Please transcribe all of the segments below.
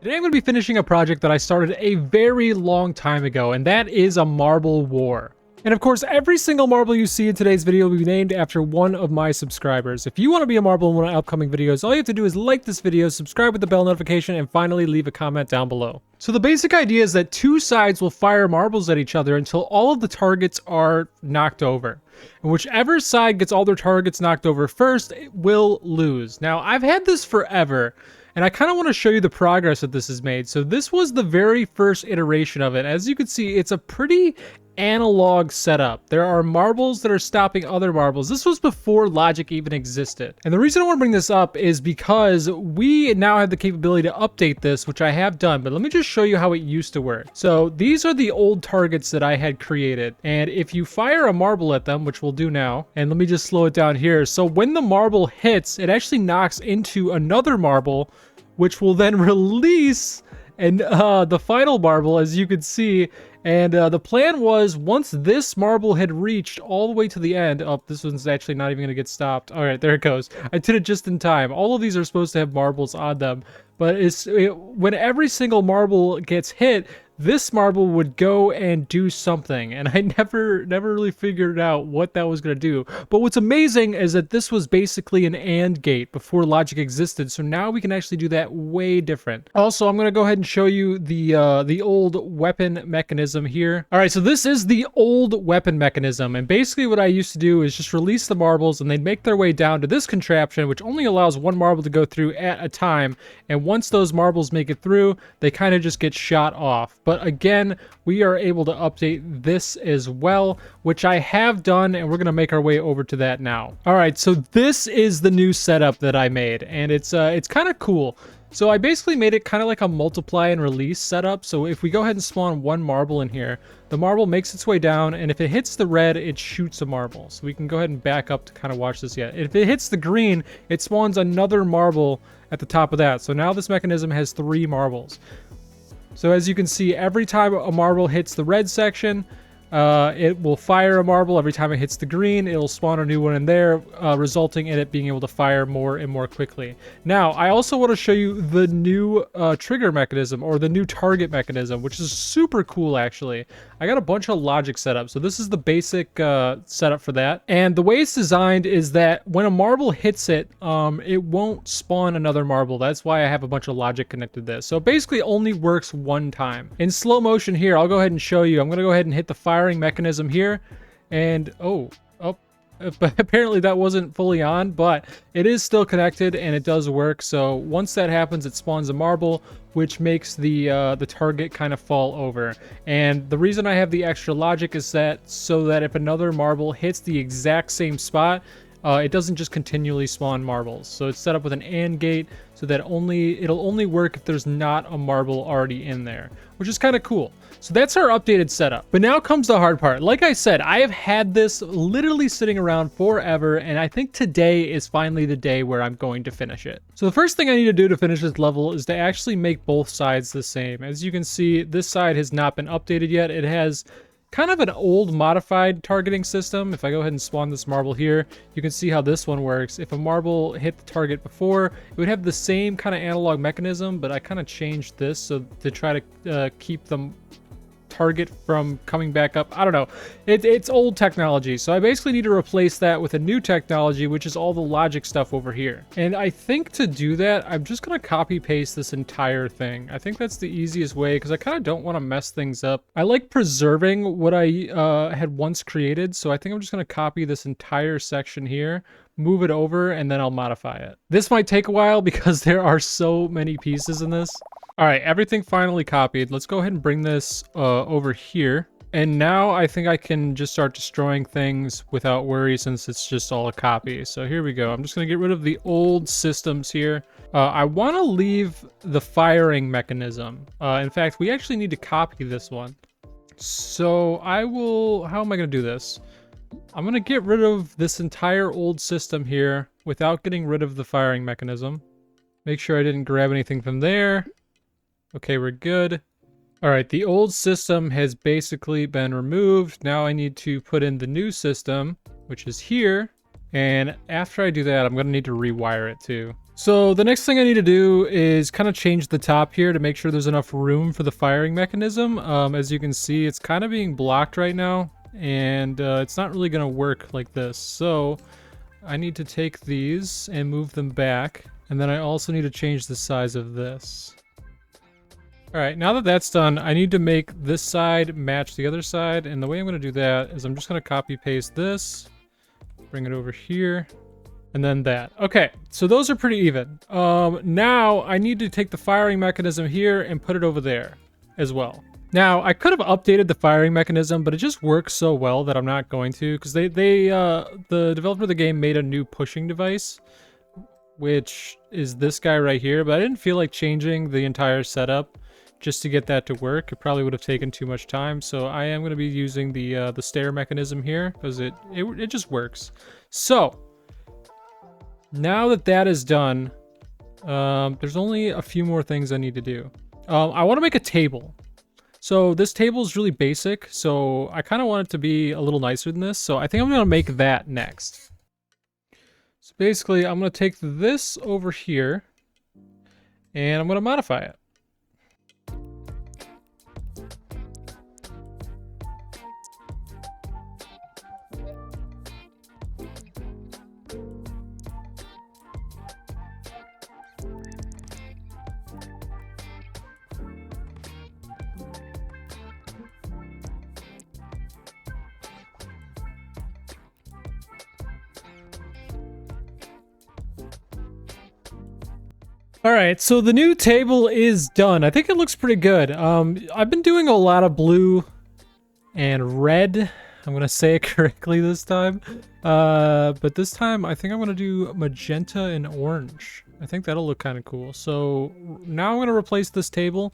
Today I'm going to be finishing a project that I started a very long time ago, and that is a marble war. And of course, every single marble you see in today's video will be named after one of my subscribers. If you want to be a marble in one of my upcoming videos, all you have to do is like this video, subscribe with the bell notification, and finally leave a comment down below. So the basic idea is that two sides will fire marbles at each other until all of the targets are knocked over. And whichever side gets all their targets knocked over first will lose. Now, I've had this forever, and I kind of want to show you the progress that this has made. So this was the very first iteration of it. As you can see, it's a pretty analog setup. There are marbles that are stopping other marbles. This was before logic even existed. And the reason I want to bring this up is because we now have the capability to update this, which I have done, but let me just show you how it used to work. So these are the old targets that I had created. And if you fire a marble at them, which we'll do now, and let me just slow it down here. So when the marble hits, it actually knocks into another marble, which will then release and the final marble, as you can see. And the plan was, once this marble had reached all the way to the end, oh, this one's actually not even going to get stopped. All right, there it goes. I did it just in time. All of these are supposed to have marbles on them, but when every single marble gets hit, this marble would go and do something, and I never really figured out what that was going to do. But what's amazing is that this was basically an AND gate before logic existed, so now we can actually do that way different. Also, I'm going to go ahead and show you the old weapon mechanism here. All right, so this is the old weapon mechanism, and basically what I used to do is just release the marbles, and they'd make their way down to this contraption, which only allows one marble to go through at a time, and once those marbles make it through, they kind of just get shot off. But again, we are able to update this as well, which I have done, and we're going to make our way over to that now. All right, so this is the new setup that I made, and it's kind of cool. So I basically made it kind of like a multiply and release setup. So if we go ahead and spawn one marble in here, the marble makes its way down, and if it hits the red, it shoots a marble. So we can go ahead and back up to kind of watch this yet. If it hits the green, it spawns another marble at the top of that. So now this mechanism has 3 marbles. So as you can see, every time a marble hits the red section, it will fire a marble. Every time it hits the green, it'll spawn a new one in there, resulting in it being able to fire more and more quickly. Now, I also want to show you the new trigger mechanism, or the new target mechanism, which is super cool, actually. I got a bunch of logic set up. So this is the basic setup for that. And the way it's designed is that when a marble hits it, it won't spawn another marble. That's why I have a bunch of logic connected to this. So it basically only works one time. In slow motion here, I'll go ahead and show you. I'm going to go ahead and hit the firing mechanism here, and apparently that wasn't fully on, but it is still connected and it does work. So once that happens, it spawns a marble, which makes the target kind of fall over. And the reason I have the extra logic is that so that if another marble hits the exact same spot, it doesn't just continually spawn marbles. So it's set up with an AND gate so that it'll only work if there's not a marble already in there, which is kind of cool. So that's our updated setup. But now comes the hard part. Like I said, I have had this literally sitting around forever, and I think today is finally the day where I'm going to finish it. So the first thing I need to do to finish this level is to actually make both sides the same. As you can see, this side has not been updated yet. It has kind of an old modified targeting system. If I go ahead and spawn this marble here, you can see how this one works. If a marble hit the target before, it would have the same kind of analog mechanism, but I kind of changed this so to try to keep them target from coming back up. I don't know. It's old technology. So I basically need to replace that with a new technology, which is all the logic stuff over here. And I think to do that, I'm just going to copy paste this entire thing. I think that's the easiest way because I kind of don't want to mess things up. I like preserving what I had once created. So I think I'm just going to copy this entire section here, move it over, and then I'll modify it. This might take a while because there are so many pieces in this. All right, everything finally copied. Let's go ahead and bring this over here. And now I think I can just start destroying things without worry since it's just all a copy. So here we go. I'm just going to get rid of the old systems here. I want to leave the firing mechanism. In fact, we actually need to copy this one. So how am I going to do this? I'm going to get rid of this entire old system here without getting rid of the firing mechanism. Make sure I didn't grab anything from there. Okay, we're good. All right, the old system has basically been removed. Now I need to put in the new system, which is here. And after I do that, I'm going to need to rewire it too. So the next thing I need to do is kind of change the top here to make sure there's enough room for the firing mechanism. As you can see, it's kind of being blocked right now, and it's not really going to work like this. So I need to take these and move them back, and then I also need to change the size of this. Alright, now that that's done, I need to make this side match the other side, and the way I'm going to do that is I'm just going to copy paste this, bring it over here, and then that. Okay, so those are pretty even. Now I need to take the firing mechanism here and put it over there as well. Now, I could have updated the firing mechanism, but it just works so well that I'm not going to, because the developer of the game made a new pushing device, which is this guy right here, but I didn't feel like changing the entire setup just to get that to work. It probably would have taken too much time, so I am going to be using the stair mechanism here, because it just works. So now that that is done, there's only a few more things I need to do. I want to make a table. So this table is really basic, so I kind of want it to be a little nicer than this, so I think I'm going to make that next. So basically, I'm going to take this over here, and I'm going to modify it. All right, so the new table is done. I think it looks pretty good. I've been doing a lot of blue and red. I'm gonna say it correctly this time. But this time I think I'm gonna do magenta and orange. I think that'll look kind of cool. So now I'm gonna replace this table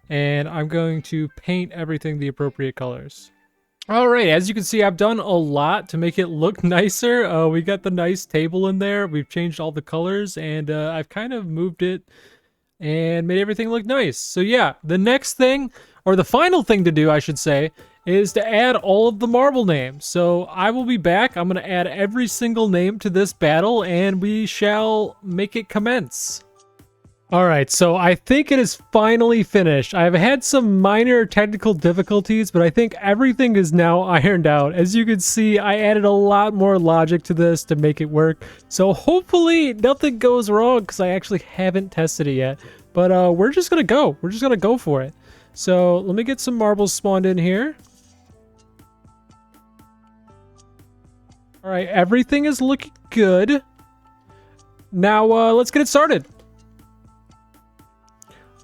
and I'm going to paint everything the appropriate colors. All right, as you can see, I've done a lot to make it look nicer. We got the nice table in there. We've changed all the colors, and I've kind of moved it and made everything look nice. So yeah, the next thing, or the final thing to do, I should say, is to add all of the marble names. So I will be back. I'm going to add every single name to this battle, and we shall make it commence. Alright, so I think it is finally finished. I've had some minor technical difficulties, but I think everything is now ironed out. As you can see, I added a lot more logic to this to make it work. So hopefully nothing goes wrong, because I actually haven't tested it yet. But we're just going to go. We're just going to go for it. So let me get some marbles spawned in here. Alright, everything is looking good. Now let's get it started.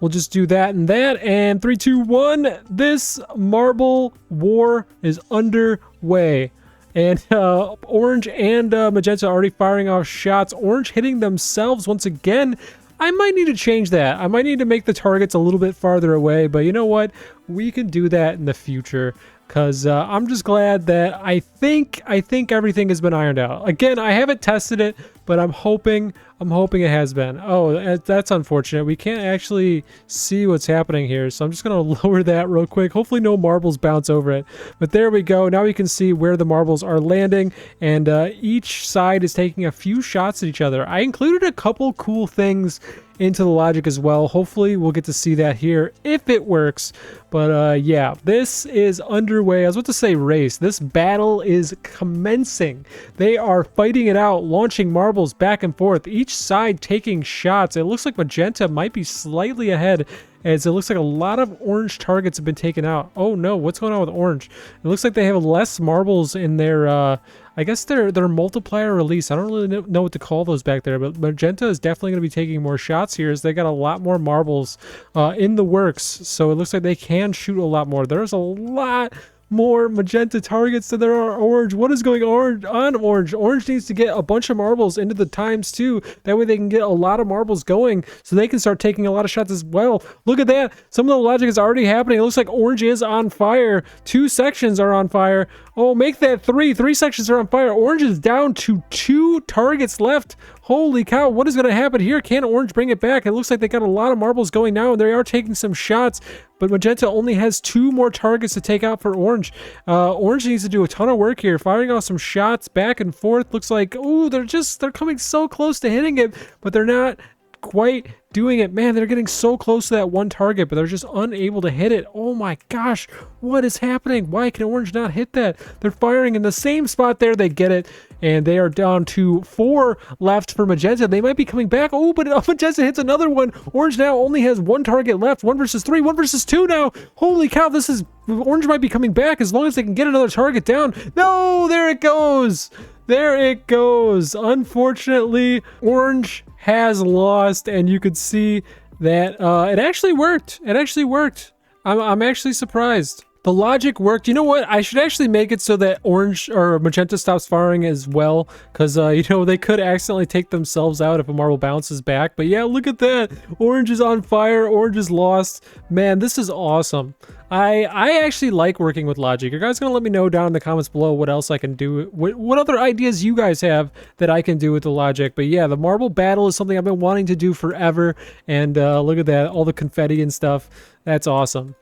We'll just do that and that, and 3, 2, 1, this marble war is underway. And orange and magenta are already firing off shots. Orange hitting themselves once again. I might need to change that. I might need to make the targets a little bit farther away, but you know what? We can do that in the future. Because I'm just glad that I think everything has been ironed out. Again, I haven't tested it, but I'm hoping it has been. Oh, that's unfortunate. We can't actually see what's happening here, so I'm just going to lower that real quick. Hopefully no marbles bounce over it. But there we go. Now we can see where the marbles are landing, and each side is taking a few shots at each other. I included a couple cool things into the logic as well. Hopefully we'll get to see that here if it works. But yeah, this is underway. I was about to say race. This battle is commencing. They are fighting it out, launching marbles back and forth, each side taking shots. It looks like magenta might be slightly ahead, as it looks like a lot of orange targets have been taken out. Oh no, what's going on with orange? It looks like they have less marbles in their I guess their multiplier release. I don't really know what to call those back there, but magenta is definitely going to be taking more shots here, as they got a lot more marbles in the works. So it looks like they can shoot a lot more. There's a lot more magenta targets than there are orange. What is going on orange? Orange needs to get a bunch of marbles into the times two. That way they can get a lot of marbles going, so they can start taking a lot of shots as well. Look at that. Some of the logic is already happening. It looks like orange is on fire. 2 sections are on fire. Oh, make that 3. 3 sections are on fire. Orange is down to 2 targets left. Holy cow, what is going to happen here? Can orange bring it back? It looks like they got a lot of marbles going now, and they are taking some shots, but magenta only has 2 more targets to take out for orange. Orange needs to do a ton of work here, firing off some shots back and forth. Looks like, ooh, they're coming so close to hitting it, but they're not quite doing it. Man, they're getting so close to that one target, but they're just unable to hit it. Oh my gosh, what is happening? Why can orange not hit that? They're firing in the same spot there. They get it, and they are down to 4 left for magenta. They might be coming back. Oh, but magenta hits another one. Orange now only has 1 target left. 1 versus 3, 1 versus 2 now. Holy cow, orange might be coming back as long as they can get another target down. No, there it goes. There it goes. Unfortunately, orange has lost, and you could see that it actually worked. It actually worked. I'm actually surprised. The logic worked. You know what? I should actually make it so that orange or magenta stops firing as well, because you know, they could accidentally take themselves out if a marble bounces back. But yeah, look at that. Orange is on fire. Orange is lost. Man, this is awesome. I actually like working with logic. You guys gonna let me know down in the comments below what else I can do, what other ideas you guys have that I can do with the logic. But yeah, the marble battle is something I've been wanting to do forever, and look at that, all the confetti and stuff. That's awesome.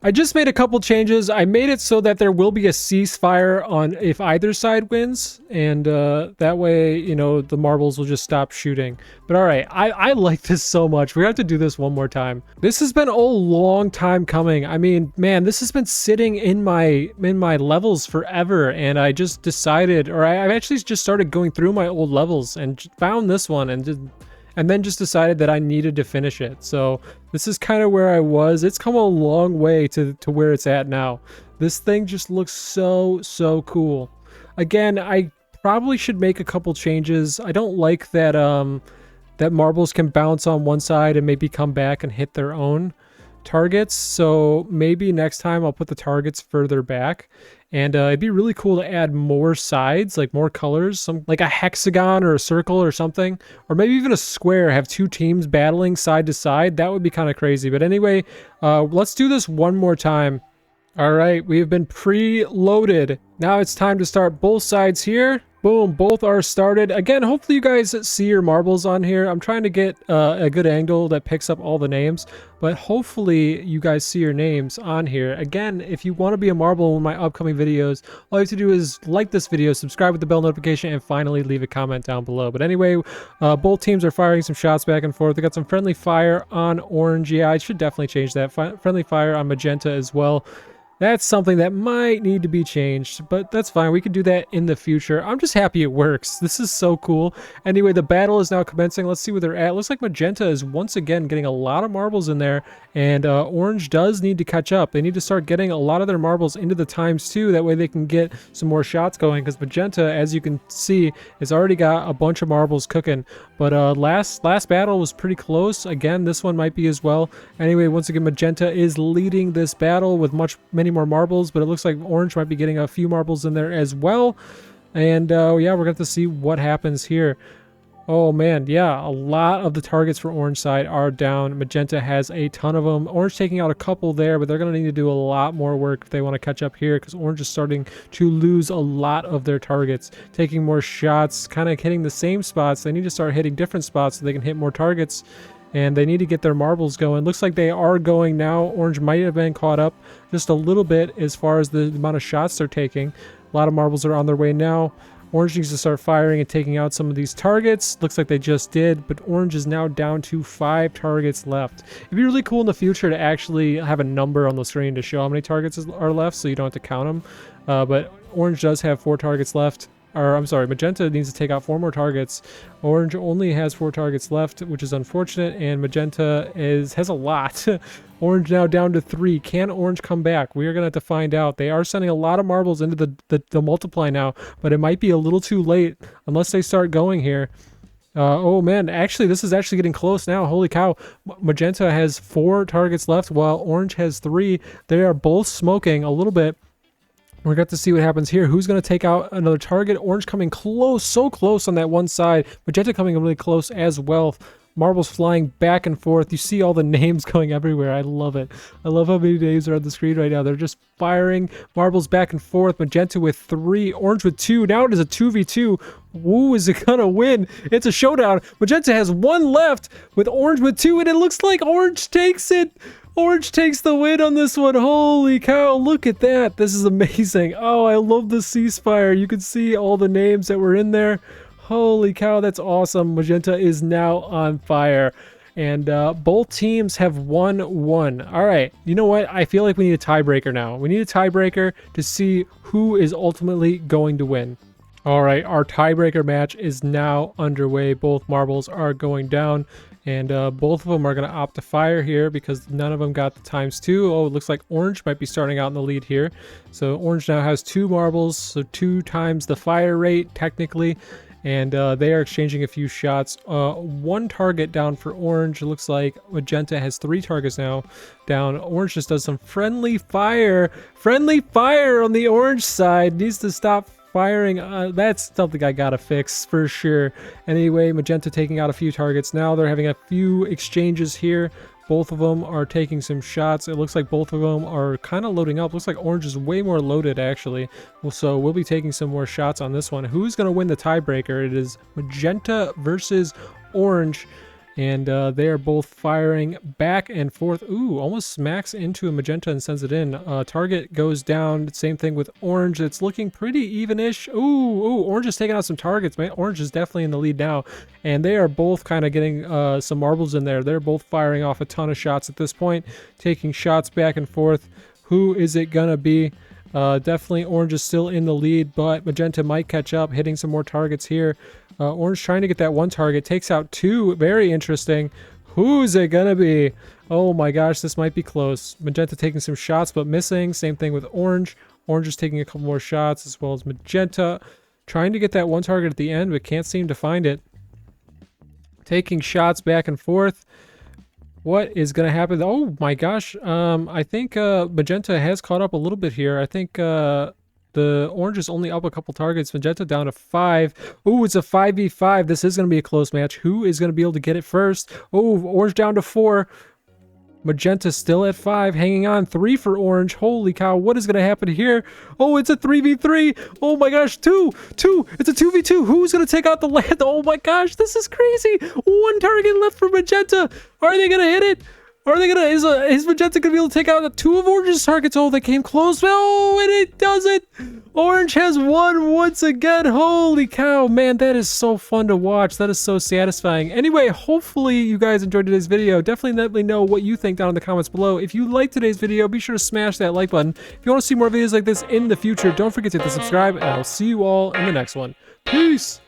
I just made a couple changes. I made it so that there will be a ceasefire on if either side wins, and that way, you know, the marbles will just stop shooting. But all right, I like this so much. We have to do this one more time. This has been a long time coming. I mean, man, this has been sitting in my levels forever, and I just decided, or I've actually just started going through my old levels and found this one and then just decided that I needed to finish it. So this is kind of where I was. It's come a long way to where it's at now. This thing just looks so cool. Again, I probably should make a couple changes. I don't like that that marbles can bounce on one side and maybe come back and hit their own targets. So maybe next time I'll put the targets further back. And it'd be really cool to add more sides, like more colors, some like a hexagon or a circle or something, or maybe even a square, have 2 teams battling side to side. That would be kind of crazy. But anyway, let's do this one more time. All right, we have been pre-loaded. Now it's time to start both sides here. Boom, both are started. Again, hopefully you guys see your marbles on here. I'm trying to get a good angle that picks up all the names, but hopefully you guys see your names on here. Again, if you want to be a marble in my upcoming videos, all you have to do is like this video, subscribe with the bell notification, and finally leave a comment down below. But anyway, both teams are firing some shots back and forth. They got some friendly fire on orange. Yeah, I should definitely change that. Friendly fire on magenta as well. That's something that might need to be changed, but that's fine. We can do that in the future. I'm just happy it works. This is so cool. Anyway, the battle is now commencing. Let's see where they're at. Looks like magenta is once again getting a lot of marbles in there, and orange does need to catch up. They need to start getting a lot of their marbles into the times too. That way they can get some more shots going, because magenta, as you can see, has already got a bunch of marbles cooking. But last battle was pretty close. Again, this one might be as well. Anyway, once again, magenta is leading this battle with many more marbles, but it looks like orange might be getting a few marbles in there as well. And yeah, we're going to see what happens here. Oh man, yeah, a lot of the targets for orange side are down. Magenta has a ton of them. Orange taking out a couple there, but they're going to need to do a lot more work if they want to catch up here, because orange is starting to lose a lot of their targets, taking more shots, kind of hitting the same spots. They need to start hitting different spots so they can hit more targets, and they need to get their marbles going. Looks like they are going now. Orange might have been caught up just a little bit as far as the amount of shots they're taking. A lot of marbles are on their way now. Orange needs to start firing and taking out some of these targets. Looks like they just did, but orange is now down to 5 targets left. It'd be really cool in the future to actually have a number on the screen to show how many targets are left, so you don't have to count them. But orange does have 4 targets left. Or I'm sorry, magenta needs to take out 4 more targets. Orange only has 4 targets left, which is unfortunate, and magenta has a lot. Orange now down to 3. Can orange come back? We are going to have to find out. They are sending a lot of marbles into the multiply now, but it might be a little too late unless they start going here. Oh man, actually this is actually getting close now. Holy cow. Magenta has 4 targets left while orange has 3. They are both smoking a little bit. We're going to see what happens here. Who's going to take out another target? Orange coming close, so close on that one side. Magenta coming really close as well. marbles flying back and forth. You see all the names going everywhere. I love it. I love how many names are on the screen right now. They're just firing marbles back and forth. Magenta with 3, orange with 2. Now it is a 2v2. Who is it gonna win? It's a showdown. Magenta has 1 left with orange with 2, and it looks like orange takes it. Orange takes the win on this one. Holy cow, look at that. This is amazing. Oh, I love the ceasefire. You can see all the names that were in there. Holy cow, that's awesome. Magenta is now on fire. And both teams have won 1. All right, you know what? I feel like we need a tiebreaker now. We need a tiebreaker to see who is ultimately going to win. All right, our tiebreaker match is now underway. Both marbles are going down. And both of them are going to opt to fire here because none of them got the ×2. Oh, it looks like orange might be starting out in the lead here. So orange now has 2 marbles, so 2 times the fire rate technically. And they are exchanging a few shots. 1 target down for orange. It looks like magenta has 3 targets now down. Orange just does some friendly fire. Friendly fire on the orange side. Needs to stop firing. That's something I gotta fix for sure. Anyway, magenta taking out a few targets now. They're having a few exchanges here. Both of them are taking some shots. It looks like both of them are kind of loading up. Looks like orange is way more loaded actually. Well, so we'll be taking some more shots on this one. Who's gonna win the tiebreaker? It is magenta versus orange. And they are both firing back and forth. Ooh, almost smacks into a magenta and sends it in. Target goes down. Same thing with orange. It's looking pretty even-ish. Ooh, orange is taking out some targets, man. Orange is definitely in the lead now. And they are both kind of getting some marbles in there. They're both firing off a ton of shots at this point, taking shots back and forth. Who is it gonna be? Definitely orange is still in the lead, but magenta might catch up, hitting some more targets here. Orange trying to get that 1 target, takes out 2. Very interesting. Who's it gonna be? Oh my gosh, this might be close. Magenta taking some shots but missing. Same thing with orange. Orange is taking a couple more shots as well as magenta. Trying to get that 1 target at the end but can't seem to find it. Taking shots back and forth. What is going to happen? Oh my gosh. I think magenta has caught up a little bit here. I think the orange is only up a couple targets. Magenta down to 5. Ooh, it's a 5v5. This is going to be a close match. Who is going to be able to get it first? Oh, orange down to 4. Magenta still at 5, hanging on. 3 for orange. Holy cow, what is going to happen here? Oh, it's a 3v3. Oh my gosh, 2. It's a 2v2. Who's going to take out the land? Oh my gosh, this is crazy. 1 target left for magenta. Are they going to hit it? Are they gonna, is magenta gonna be able to take out 2 of orange's targets? Oh, they came close. Oh, and it does it. Orange has won once again. Holy cow, man, that is so fun to watch. That is so satisfying. Anyway, hopefully you guys enjoyed today's video. Definitely let me know what you think down in the comments below. If you liked today's video, be sure to smash that like button. If you want to see more videos like this in the future, don't forget to hit the subscribe, and I'll see you all in the next one. Peace.